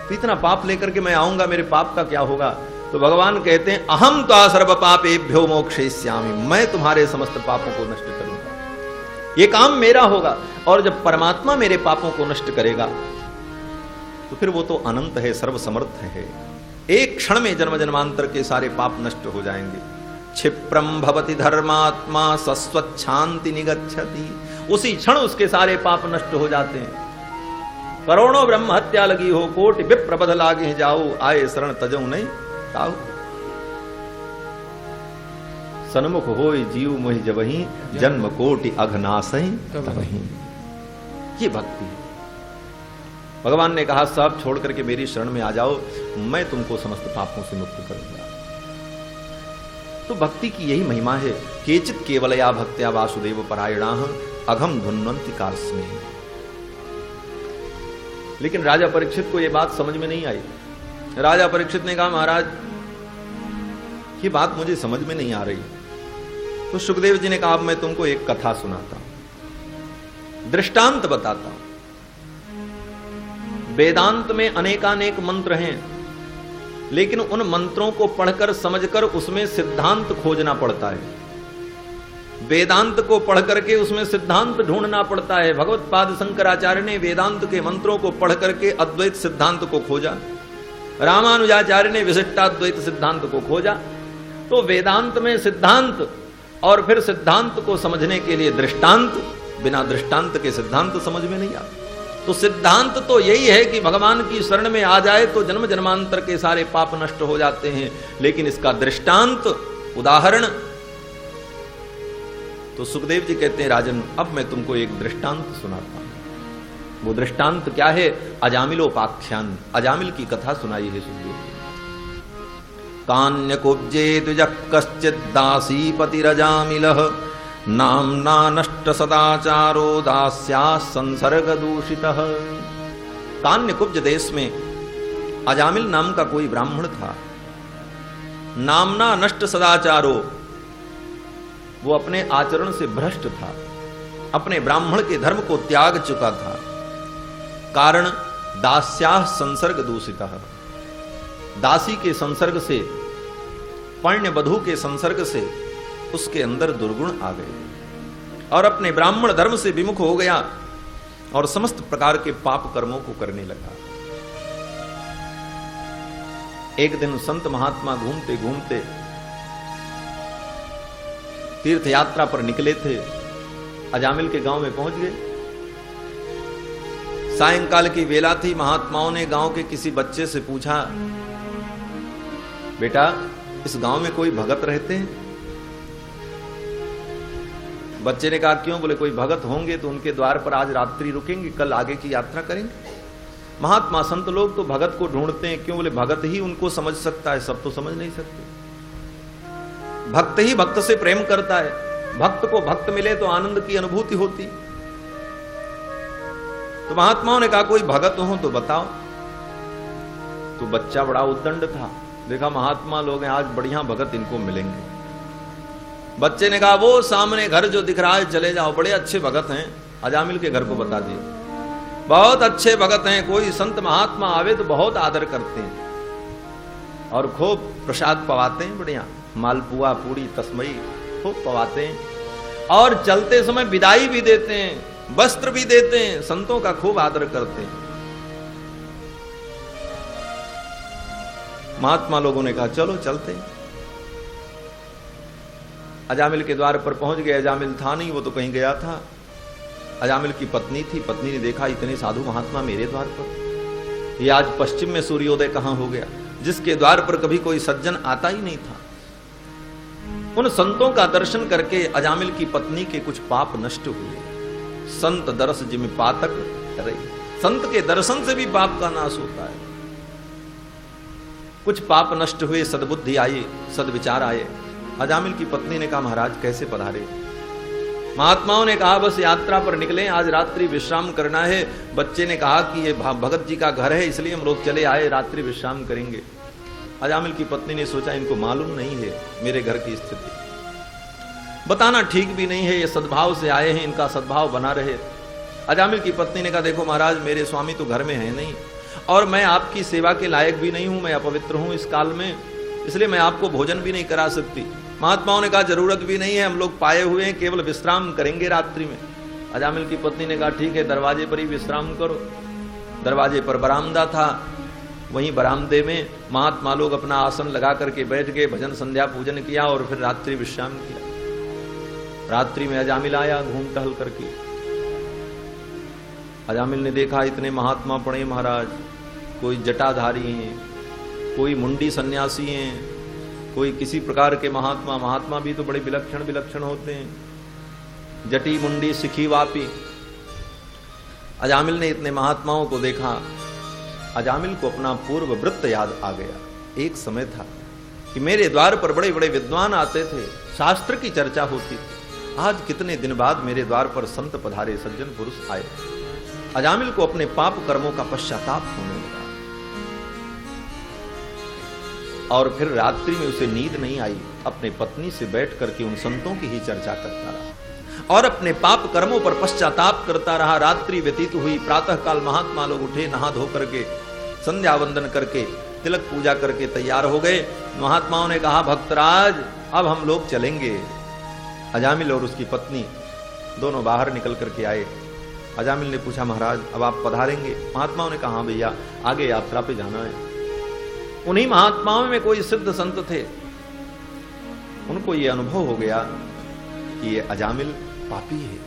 तो इतना पाप लेकर के मैं आऊंगा, मेरे पाप का क्या होगा? तो भगवान कहते हैं, अहम त्वा सर्व पापेभ्यो मोक्षयिष्यामि, मैं तुम्हारे समस्त पापों को नष्ट करूंगा, ये काम मेरा होगा। और जब परमात्मा मेरे पापों को नष्ट करेगा तो फिर वो तो अनंत है, सर्वसमर्थ है, एक क्षण में जन्म जन्मांतर के सारे पाप नष्ट हो जाएंगे। क्षिप्रम भवति धर्मात्मा सस्वच्छांति निगच्छति, उसी क्षण उसके सारे पाप नष्ट हो जाते हैं। करोड़ों ब्रह्म हत्या लगी हो, कोटि विप्र बध लागे जाओ, आए शरण तजऊ नहीं ताऊ। सन्मुख होय जीव मोहि जबहि, जन्म कोटि अघनासहि तबहि। ये भक्ति है। भगवान ने कहा, सब छोड़ करके मेरी शरण में आ जाओ, मैं तुमको समस्त पापों से मुक्त करूंगा। तो भक्ति की यही महिमा है। केचित केवलया भक्त्या वासुदेव परायणाः अघम धुन्वन्ति कार्ष्णेय। लेकिन राजा परीक्षित को यह बात समझ में नहीं आई। राजा परीक्षित ने कहा, महाराज ये बात मुझे समझ में नहीं आ रही। तो सुखदेव जी ने कहा, अब मैं तुमको एक कथा सुनाता हूं, दृष्टांत बताता हूं। वेदांत में अनेकानेक मंत्र हैं, लेकिन उन मंत्रों को पढ़कर समझकर उसमें सिद्धांत खोजना पड़ता है। वेदांत को पढ़ करके उसमें सिद्धांत ढूंढना पड़ता है। भगवत पाद शंकराचार्य ने वेदांत के मंत्रों को पढ़ करके अद्वैत सिद्धांत को खोजा, रामानुजाचार्य ने विशिष्टाद्वैत सिद्धांत को खोजा। तो वेदांत में सिद्धांत और फिर सिद्धांत को समझने के लिए दृष्टांत, बिना दृष्टांत के सिद्धांत समझ में नहीं आता। तो सिद्धांत तो यही है कि भगवान की शरण में आ जाए तो जन्म जन्मांतर के सारे पाप नष्ट हो जाते हैं, लेकिन इसका दृष्टांत, उदाहरण। तो सुखदेव जी कहते हैं, राजन अब मैं तुमको एक दृष्टांत सुनाता हूं। वो दृष्टांत क्या है? अजामिलोपाख्यान, अजामिल की कथा सुनाई है सुखदेव जी। कान्य कुब्जे द्विजः कश्चित् दासीपतिरजामिलः, नामना नष्ट सदाचारो दास्या संसर्ग दूषितः। कान्यकुब्ज देश में अजामिल नाम का कोई ब्राह्मण था। नामना नष्ट सदाचारो, वो अपने आचरण से भ्रष्ट था, अपने ब्राह्मण के धर्म को त्याग चुका था। कारण दास्याः संसर्ग दूषितः, दासी के संसर्ग से, पण्य वधू के संसर्ग से उसके अंदर दुर्गुण आ गए और अपने ब्राह्मण धर्म से विमुख हो गया और समस्त प्रकार के पाप कर्मों को करने लगा। एक दिन संत महात्मा घूमते घूमते तीर्थ यात्रा पर निकले थे, अजामिल के गांव में पहुंच गए। सायंकाल की वेला थी। महात्माओं ने गांव के किसी बच्चे से पूछा, बेटा इस गांव में कोई भगत रहते हैं? बच्चे ने कहा क्यों? बोले कोई भगत होंगे तो उनके द्वार पर आज रात्रि रुकेंगे, कल आगे की यात्रा करेंगे। महात्मा संत लोग तो भगत को ढूंढते हैं, क्यों? बोले भगत ही उनको समझ सकता है, सब तो समझ नहीं सकते। भक्त ही भक्त से प्रेम करता है, भक्त को भक्त मिले तो आनंद की अनुभूति होती। तो महात्माओं ने कहा कोई भगत हो तो बताओ। तो बच्चा बड़ा उद्दंड था, देखा महात्मा लोग हैं, आज बढ़िया भगत इनको मिलेंगे। बच्चे ने कहा वो सामने घर जो दिख रहा है चले जाओ, बड़े अच्छे भगत हैं। अजामिल के घर को बता दिए, बहुत अच्छे भगत हैं, कोई संत महात्मा आवे तो बहुत आदर करते हैं और खूब प्रसाद पवाते हैं, बढ़िया मालपुआ पूड़ी तस्मई खूब पवाते हैं और चलते समय विदाई भी देते हैं, वस्त्र भी देते हैं, संतों का खूब आदर करते हैं। महात्मा लोगों ने कहा चलो चलते हैं। अजामिल के द्वार पर पहुंच गए। अजामिल था नहीं, वो तो कहीं गया था। अजामिल की पत्नी थी। पत्नी ने देखा इतने साधु महात्मा मेरे द्वार पर, ये आज पश्चिम में सूर्योदय कहां हो गया, जिसके द्वार पर कभी कोई सज्जन आता ही नहीं था। उन संतों का दर्शन करके अजामिल की पत्नी के कुछ पाप नष्ट हुए। संत दरस जिम पातक रही, संत के दर्शन से भी पाप का नाश होता है। कुछ पाप नष्ट हुए, सद्बुद्धि आई, सद्विचार आए। अजामिल की पत्नी ने कहा महाराज कैसे पधारे? महात्माओं ने कहा बस यात्रा पर निकले, आज रात्रि विश्राम करना है। बच्चे ने कहा कि ये भगत जी का घर है इसलिए हम लोग चले आए, रात्रि विश्राम करेंगे। अजामिल की पत्नी ने सोचा इनको मालूम नहीं है मेरे घर की स्थिति, बताना ठीक भी नहीं है, ये सद्भाव से आए हैं, इनका सद्भाव बना रहे। अजामिल की पत्नी ने कहा देखो महाराज मेरे स्वामी तो घर में है नहीं और मैं आपकी सेवा के लायक भी नहीं हूं, मैं अपवित्र हूं इस काल में, इसलिए मैं आपको भोजन भी नहीं करा सकती। महात्माओं ने कहा जरूरत भी नहीं है, हम लोग पाए हुए हैं, केवल विश्राम करेंगे रात्रि में। अजामिल की पत्नी ने कहा ठीक है दरवाजे पर ही विश्राम करो। दरवाजे पर बरामदा था, वहीं बरामदे में महात्मा लोग अपना आसन लगा करके बैठ गए, भजन संध्या पूजन किया और फिर रात्रि विश्राम किया। रात्रि में अजामिल आया घूम टहल करके। अजामिल ने देखा इतने महात्मा पड़े महाराज, कोई जटाधारी हैं, कोई मुंडी सन्यासी हैं, कोई किसी प्रकार के महात्मा। महात्मा भी तो बड़े विलक्षण विलक्षण होते हैं, जटी मुंडी सिखी वापी। अजामिल ने इतने महात्माओं को देखा, अजामिल को अपना पूर्व वृत्त याद आ गया। एक समय था कि मेरे द्वार पर बड़े बड़े विद्वान आते थे, शास्त्र की चर्चा होती थी, आज कितने दिन बाद मेरे द्वार पर संत पधारे, सज्जन पुरुष आए। अजामिल को अपने पाप कर्मों का पश्चाताप होने लगा और फिर रात्रि में उसे नींद नहीं आई, अपने पत्नी से बैठ करके उन संतों की ही चर्चा करता रहा और अपने पाप कर्मों पर पश्चाताप करता रहा। रात्रि व्यतीत हुई, प्रातः काल महात्मा लोग उठे, नहा धो करके संध्या वंदन करके तिलक पूजा करके तैयार हो गए। महात्माओं ने कहा भक्तराज अब हम लोग चलेंगे। अजामिल और उसकी पत्नी दोनों बाहर निकल करके आए। अजामिल ने पूछा महाराज अब आप पधारेंगे? महात्माओं ने कहा हाँ भैया आगे यात्रा पे जाना है। उन्हीं महात्माओं में कोई सिद्ध संत थे, उनको ये अनुभव हो गया कि ये अजामिल पापी है,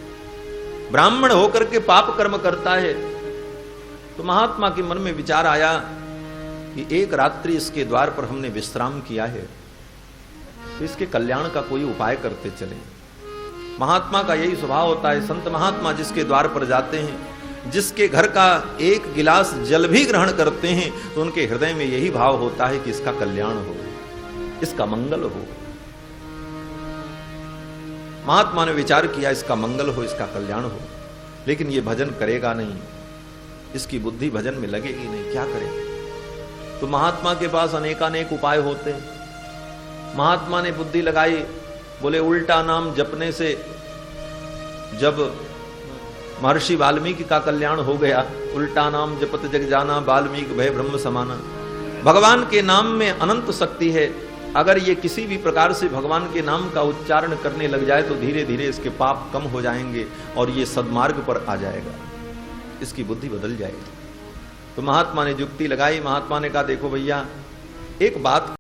ब्राह्मण होकर के पाप कर्म करता है। तो महात्मा के मन में विचार आया कि एक रात्रि इसके द्वार पर हमने विश्राम किया है, तो इसके कल्याण का कोई उपाय करते चले। महात्मा का यही स्वभाव होता है, संत महात्मा जिसके द्वार पर जाते हैं, जिसके घर का एक गिलास जल भी ग्रहण करते हैं तो उनके हृदय में यही भाव होता है कि इसका कल्याण हो, इसका मंगल हो। महात्मा ने विचार किया इसका मंगल हो, इसका कल्याण हो, लेकिन ये भजन करेगा नहीं, इसकी बुद्धि भजन में लगेगी नहीं, क्या करें? तो महात्मा के पास अनेकानेक उपाय होते हैं। महात्मा ने बुद्धि लगाई, बोले उल्टा नाम जपने से जब महर्षि वाल्मीकि का कल्याण हो गया। उल्टा नाम जपत जग जाना, वाल्मीकि भय ब्रह्म समाना। भगवान के नाम में अनंत शक्ति है। अगर ये किसी भी प्रकार से भगवान के नाम का उच्चारण करने लग जाए तो धीरे धीरे इसके पाप कम हो जाएंगे और ये सद्मार्ग पर आ जाएगा, इसकी बुद्धि बदल जाएगी। तो महात्मा ने युक्ति लगाई। महात्मा ने कहा देखो भैया, एक बात